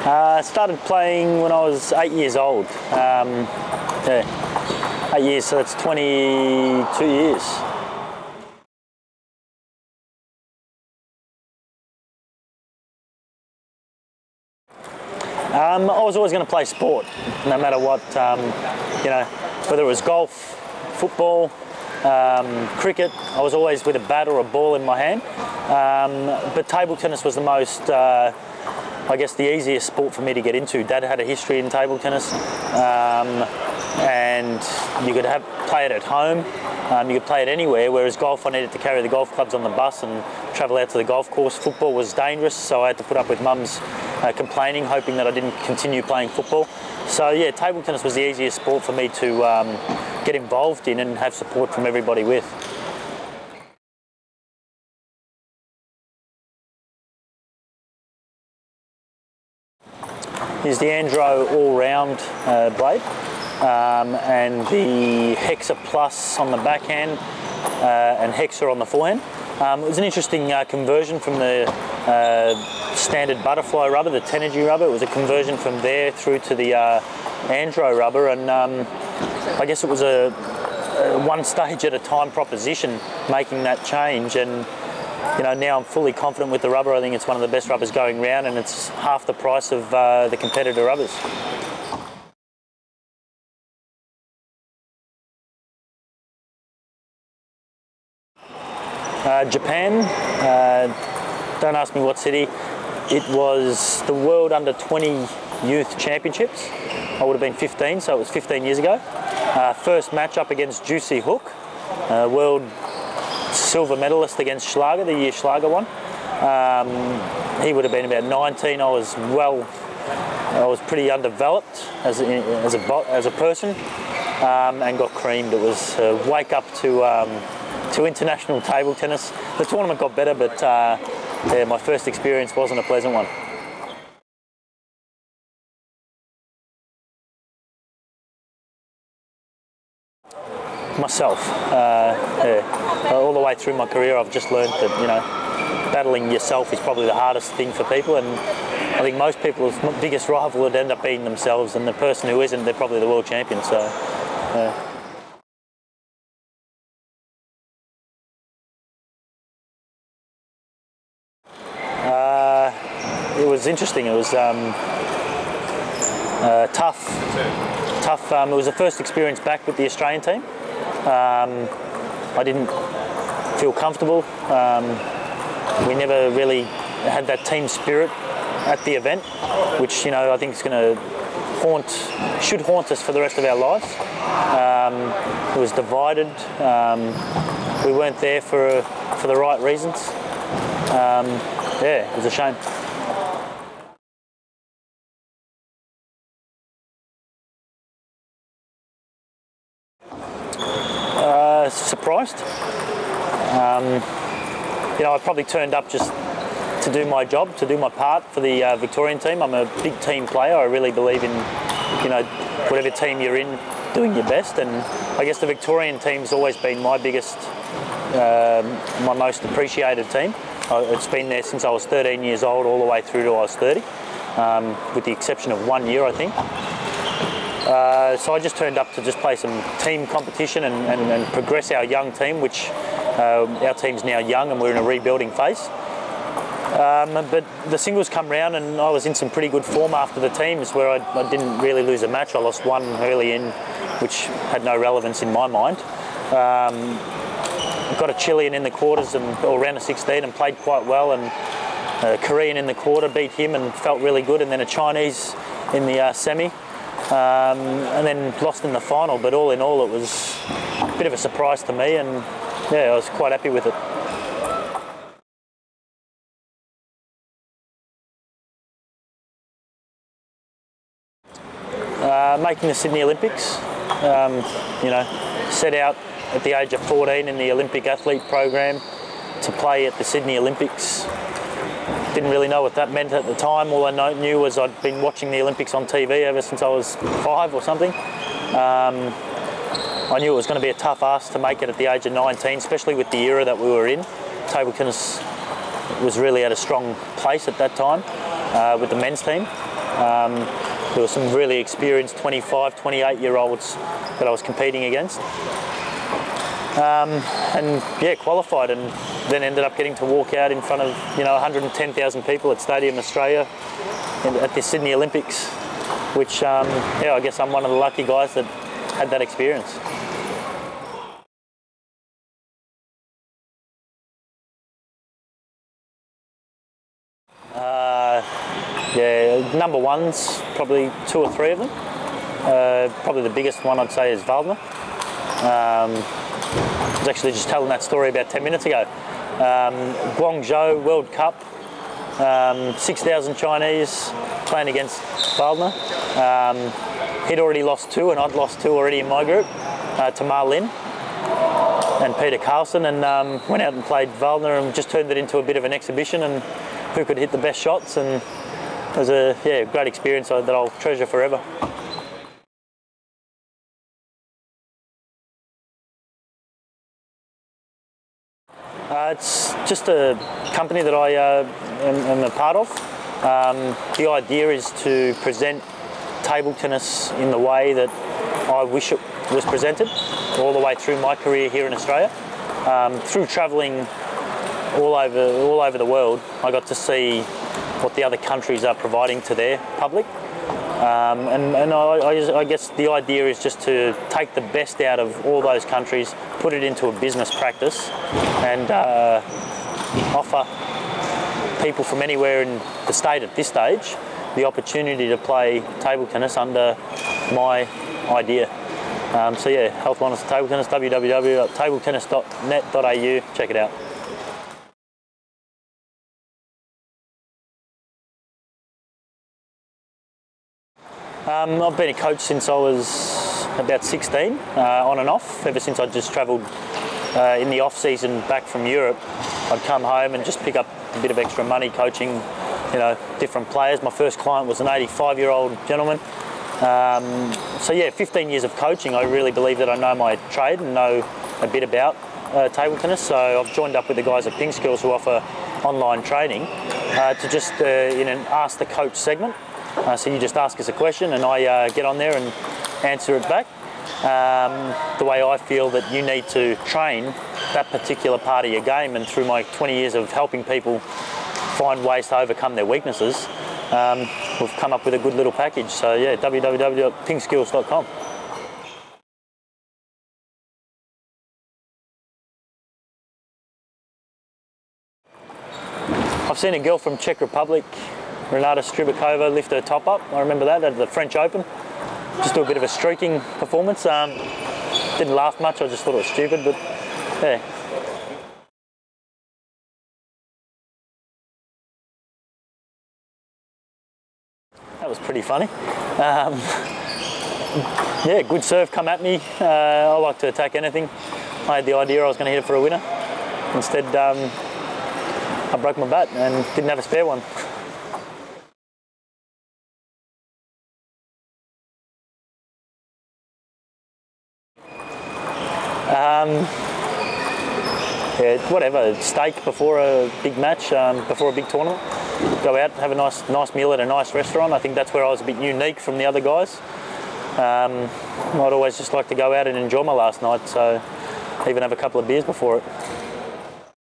I started playing when I was 8 years old. Yeah, 8 years, so that's 22 years. I was always going to play sport, no matter what, you know, whether it was golf, football, cricket. I was always with a bat or a ball in my hand. But table tennis was the most, I guess, the easiest sport for me to get into. Dad had a history in table tennis, and you could play it at home. You could play it anywhere, whereas golf, I needed to carry the golf clubs on the bus and travel out to the golf course. Football was dangerous, so I had to put up with mum's complaining, hoping that I didn't continue playing football. So yeah, table tennis was the easiest sport for me to get involved in and have support from everybody with. Here's the Andro all-round blade. And the Hexa Plus on the backhand and Hexa on the forehand. It was an interesting conversion from the standard butterfly rubber, the 10-energy rubber. It was a conversion from there through to the Andro rubber, and I guess it was a one stage at a time proposition making that change. And you know, now I'm fully confident with the rubber. I think it's one of the best rubbers going round, and it's half the price of the competitor rubbers. Japan, don't ask me what city. It was the World Under 20 Youth Championships. I would have been 15, so it was 15 years ago. First match up against Juicy Hook, world silver medalist against Schlager, the year Schlager won. He would have been about 19. I was pretty undeveloped as a person, and got creamed. It was a wake up to international table tennis. The tournament got better, but yeah, my first experience wasn't a pleasant one. Myself, yeah. All the way through my career, I've just learned that, you know, battling yourself is probably the hardest thing for people, and I think most people's biggest rival would end up being themselves, and the person who isn't, they're probably the world champion. So. It was interesting. It was tough. It was the first experience back with the Australian team. I didn't feel comfortable. We never really had that team spirit at the event, which, you know, I think is going to should haunt us for the rest of our lives. It was divided. We weren't there for the right reasons. Yeah, it was a shame. Surprised. You know, I probably turned up just to do my job, to do my part for the Victorian team. I'm a big team player. I really believe in, you know, whatever team you're in, doing your best. And I guess the Victorian team's always been my biggest, my most appreciated team. It's been there since I was 13 years old, all the way through to I was 30, with the exception of 1 year, I think. So I just turned up to just play some team competition and progress our young team, which our team's now young and we're in a rebuilding phase. But the singles come round and I was in some pretty good form after the teams, where I didn't really lose a match. I lost one early in, which had no relevance in my mind. Got a Chilean in the quarters or round of 16 and played quite well, and a Korean in the quarter, beat him and felt really good, and then a Chinese in the semi. And then lost in the final, but all in all it was a bit of a surprise to me, and yeah, I was quite happy with it. Making the Sydney Olympics, you know, set out at the age of 14 in the Olympic athlete program to play at the Sydney Olympics. Didn't really know what that meant at the time. All I knew was I'd been watching the Olympics on TV ever since I was 5 or something. I knew it was going to be a tough ask to make it at the age of 19, especially with the era that we were in. Table tennis was really at a strong place at that time with the men's team. There were some really experienced 25, 28-year-olds that I was competing against. And yeah, qualified, and then ended up getting to walk out in front of 110,000 people at Stadium Australia at the Sydney Olympics, which yeah, I guess I'm one of the lucky guys that had that experience. Yeah, number ones, probably 2 or 3 of them. Probably the biggest one I'd say is Waldner. I was actually just telling that story about 10 minutes ago. Guangzhou World Cup, 6,000 Chinese playing against Waldner. He'd already lost 2, and I'd lost 2 already in my group, to Ma Lin and Peter Carlson, and went out and played Waldner and just turned it into a bit of an exhibition and who could hit the best shots, and it was a great experience that I'll treasure forever. It's just a company that I am a part of. The idea is to present table tennis in the way that I wish it was presented all the way through my career here in Australia. Through travelling all over the world, I got to see what the other countries are providing to their public. And I guess the idea is just to take the best out of all those countries, put it into a business practice, and offer people from anywhere in the state at this stage the opportunity to play table tennis under my idea. So yeah, Health, Wellness and Table Tennis, www.tabletennis.net.au, check it out. I've been a coach since I was about 16, on and off, ever since I just travelled in the off-season back from Europe. I'd come home and just pick up a bit of extra money coaching, different players. My first client was an 85-year-old gentleman. So yeah, 15 years of coaching, I really believe that I know my trade and know a bit about table tennis. So I've joined up with the guys at Pink Skills who offer online training to just in an Ask the Coach segment. So you just ask us a question and I get on there and answer it back. The way I feel that you need to train that particular part of your game, and through my 20 years of helping people find ways to overcome their weaknesses, we've come up with a good little package. So yeah, www.pinkskills.com. I've seen a girl from Czech Republic, Renata Stribakova, lift her top up. I remember that at the French Open. Just do a bit of a streaking performance. Didn't laugh much, I just thought it was stupid, but yeah. That was pretty funny. Yeah, good serve come at me. I like to attack anything. I had the idea I was going to hit it for a winner. Instead, I broke my bat and didn't have a spare one. Yeah, whatever, steak before a big match, before a big tournament. Go out, have a nice meal at a nice restaurant. I think that's where I was a bit unique from the other guys. I'd always just like to go out and enjoy my last night, so even have a couple of beers before it.